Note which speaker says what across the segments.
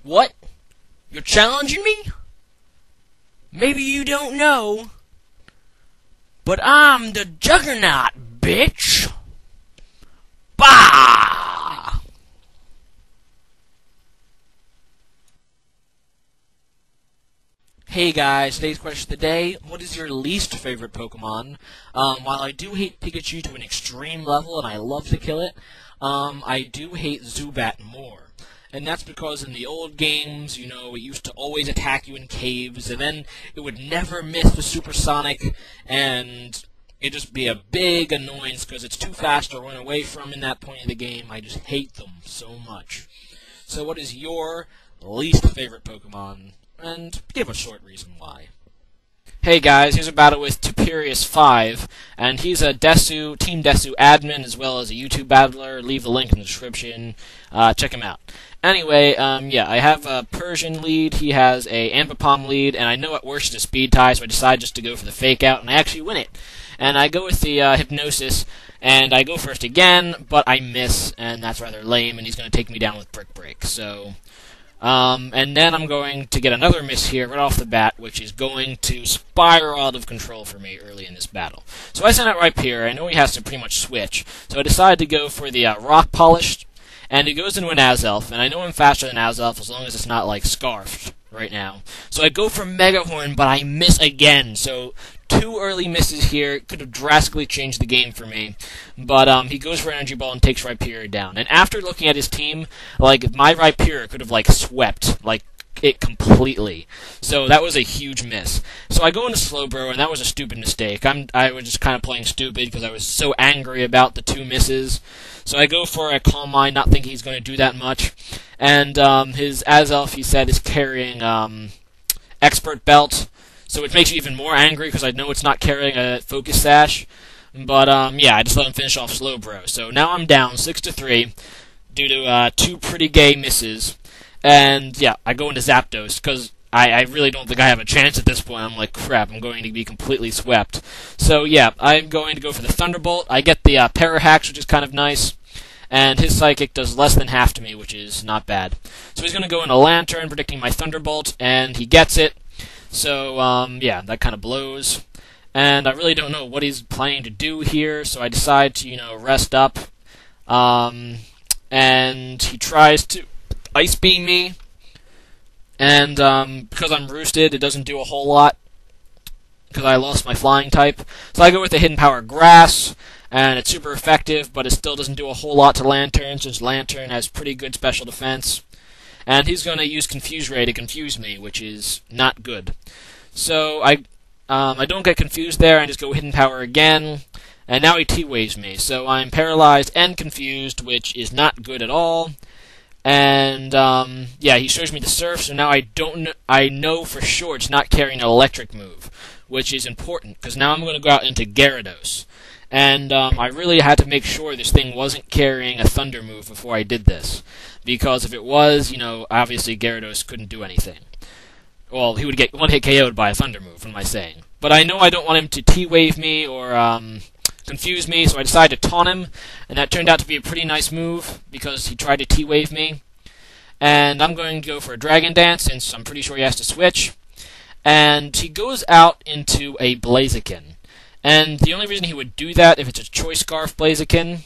Speaker 1: What? You're challenging me? Maybe you don't know, but I'm the Juggernaut, bitch! Bah! Hey guys, today's question of the day, what is your least favorite Pokemon? While I do hate Pikachu to an extreme level, and I love to kill it, I do hate Zubat more. And that's because in the old games, you know, it used to always attack you in caves, and then it would never miss the supersonic, and it'd just be a big annoyance because it's too fast to run away from in that point of the game. I just hate them so much. So what is your least favorite Pokemon? And give a short reason why. Hey guys, here's a battle with Tuperius5, and he's a Desu, Team Desu admin, as well as a YouTube battler. Leave the link in the description. Check him out. Anyway, yeah, I have a Persian lead, he has a Ambipom lead, and I know at worst it's a speed tie, so I decide just to go for the fake out, and I actually win it. And I go with the Hypnosis, and I go first again, but I miss, and that's rather lame, and he's going to take me down with Brick Break, so... and then I'm going to get another miss here right off the bat, which is going to spiral out of control for me early in this battle. So I send out Rhyperior. I know he has to pretty much switch, so I decide to go for the Rock Polished, and it goes into an Azelf, and I know I'm faster than Azelf as long as it's not, like, scarfed right now. So I go for Mega Horn, but I miss again, so... 2 early misses here could have drastically changed the game for me, but he goes for Energy Ball and takes Rhyperior down. And after looking at his team, like, my Rhyperior could have, like, swept, like, it completely. So that was a huge miss. So I go into Slowbro, and that was a stupid mistake. I was just kind of playing stupid because I was so angry about the 2 misses. So I go for a Calm Mind, not thinking he's going to do that much. And his Azelf, he said, is carrying Expert Belt. So it makes you even more angry because I know it's not carrying a Focus Sash. But, yeah, I just let him finish off Slowbro. So now I'm down 6-3 due to 2 pretty gay misses. And, yeah, I go into Zapdos because I really don't think I have a chance at this point. I'm like, crap, I'm going to be completely swept. So, yeah, I'm going to go for the Thunderbolt. I get the Parahax, which is kind of nice. And his Psychic does less than half to me, which is not bad. So he's going to go into Lantern, predicting my Thunderbolt, and he gets it. So, yeah, that kind of blows. And I really don't know what he's planning to do here, so I decide to, you know, rest up. And he tries to Ice Beam me. And, because I'm roosted, it doesn't do a whole lot. Because I lost my flying type. So I go with the Hidden Power Grass, and it's super effective, but it still doesn't do a whole lot to Lantern, since Lantern has pretty good special defense. And he's going to use Confuse Ray to confuse me, which is not good. So I don't get confused there, I just go Hidden Power again, and now he T-Waves me. So I'm paralyzed and confused, which is not good at all. And, yeah, he shows me the Surf, so now I know for sure it's not carrying an electric move, which is important, because now I'm going to go out into Gyarados. And I really had to make sure this thing wasn't carrying a Thunder move before I did this. Because if it was, you know, obviously Gyarados couldn't do anything. Well, he would get one-hit KO'd by a Thunder move, what am I saying? But I know I don't want him to T-Wave me or confuse me, so I decided to taunt him. And that turned out to be a pretty nice move, because he tried to T-Wave me. And I'm going to go for a Dragon Dance, since I'm pretty sure he has to switch. And he goes out into a Blaziken. And the only reason he would do that if it's a Choice Scarf Blaziken,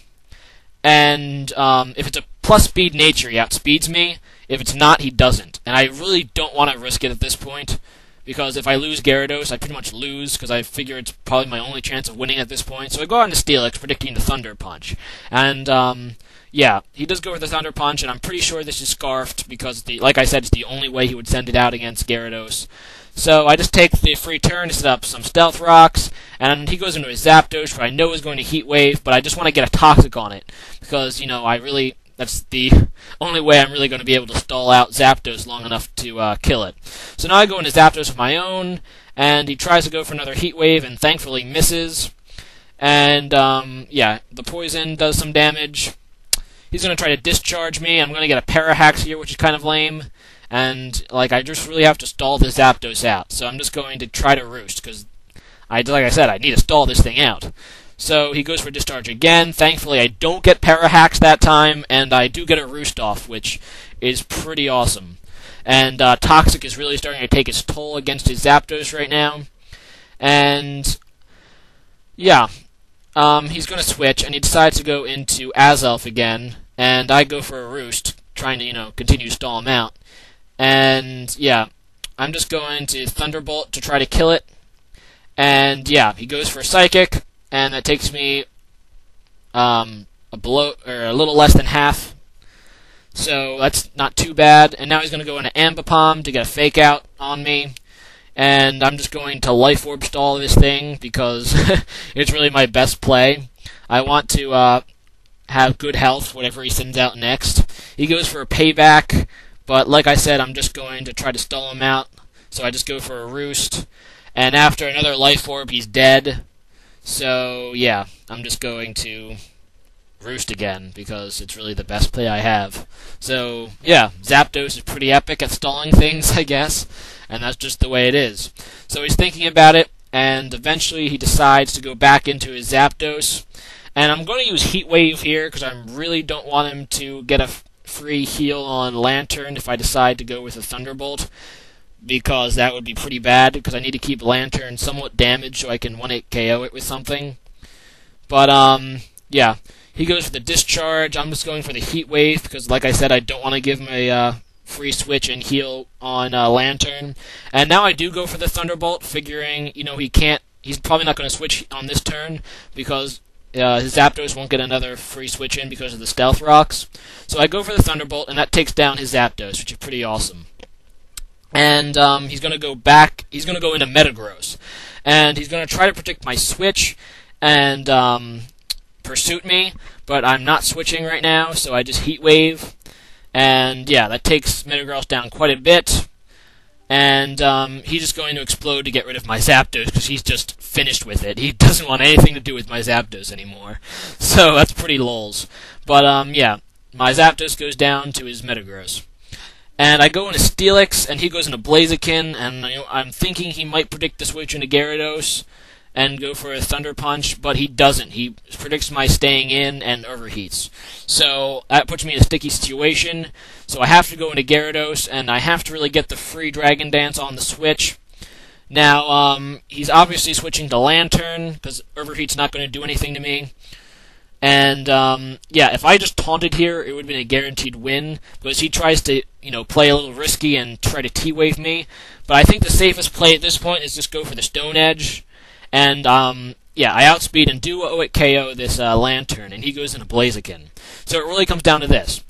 Speaker 1: and if it's a plus speed nature, he outspeeds me. If it's not, he doesn't. And I really don't want to risk it at this point, because if I lose Gyarados, I pretty much lose, because I figure it's probably my only chance of winning at this point. So I go on to Steelix, predicting the Thunder Punch. And, yeah, he does go for the Thunder Punch, and I'm pretty sure this is Scarfed, because, like I said, it's the only way he would send it out against Gyarados. So I just take the free turn to set up some Stealth Rocks, and he goes into his Zapdos, which I know is going to Heat Wave, but I just want to get a Toxic on it, because, you know, that's the only way I'm really going to be able to stall out Zapdos long enough to kill it. So now I go into Zapdos of my own, and he tries to go for another Heat Wave, and thankfully misses. And, yeah, the Poison does some damage. He's going to try to Discharge me. I'm going to get a Parahax here, which is kind of lame. And, like, I just really have to stall the Zapdos out. So I'm just going to try to Roost, because, like I said, I need to stall this thing out. So he goes for Discharge again. Thankfully, I don't get Parahax that time, and I do get a Roost off, which is pretty awesome. And Toxic is really starting to take its toll against his Zapdos right now. And yeah, he's going to switch, and he decides to go into Azelf again. And I go for a Roost, trying to, continue to stall him out. And yeah, I'm just going to Thunderbolt to try to kill it. And yeah, he goes for a Psychic, and that takes me a little less than half. So that's not too bad. And now he's going to go into Ambipom to get a Fake Out on me. And I'm just going to Life Orb stall this thing because it's really my best play. I want to have good health, whatever he sends out next. He goes for a Payback, but like I said, I'm just going to try to stall him out. So I just go for a Roost. And after another Life Orb, he's dead. So yeah, I'm just going to Roost again because it's really the best play I have. So yeah, Zapdos is pretty epic at stalling things, I guess, and that's just the way it is. So he's thinking about it, and eventually he decides to go back into his Zapdos. And I'm going to use Heat Wave here because I really don't want him to get a free heal on Lantern if I decide to go with a Thunderbolt, because that would be pretty bad because I need to keep Lantern somewhat damaged so I can 1-hit KO it with something. But yeah. He goes for the Discharge. I'm just going for the Heat Wave because, like I said, I don't want to give him a free switch and heal on Lantern. And now I do go for the Thunderbolt, figuring, he's probably not going to switch on this turn because his Zapdos won't get another free switch in because of the Stealth Rocks. So I go for the Thunderbolt, and that takes down his Zapdos, which is pretty awesome. And he's going to go back. He's going to go into Metagross, and he's going to try to predict my switch and Pursuit me, but I'm not switching right now, so I just Heat Wave, and yeah, that takes Metagross down quite a bit, and he's just going to explode to get rid of my Zapdos, because he's just finished with it. He doesn't want anything to do with my Zapdos anymore, so that's pretty lols. But yeah, my Zapdos goes down to his Metagross. And I go into Steelix, and he goes into Blaziken, and I'm thinking he might predict the switch into Gyarados, and go for a Thunder Punch, but he doesn't. He predicts my staying in and overheats. So that puts me in a sticky situation. So I have to go into Gyarados, and I have to really get the free Dragon Dance on the switch. Now, he's obviously switching to Lantern, because overheat's not going to do anything to me. And, yeah, if I just taunted here, it would have been a guaranteed win, because he tries to, play a little risky and try to T-Wave me. But I think the safest play at this point is just go for the Stone Edge. And, yeah, I outspeed and do 0-hit KO this Lantern, and he goes into Blaziken. So it really comes down to this.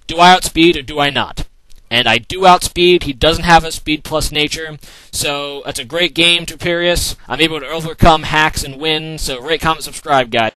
Speaker 1: Do I outspeed or do I not? And I do outspeed. He doesn't have a speed plus nature. So that's a great game, Tuperius. I'm able to overcome hacks and win. So rate, comment, subscribe, guys.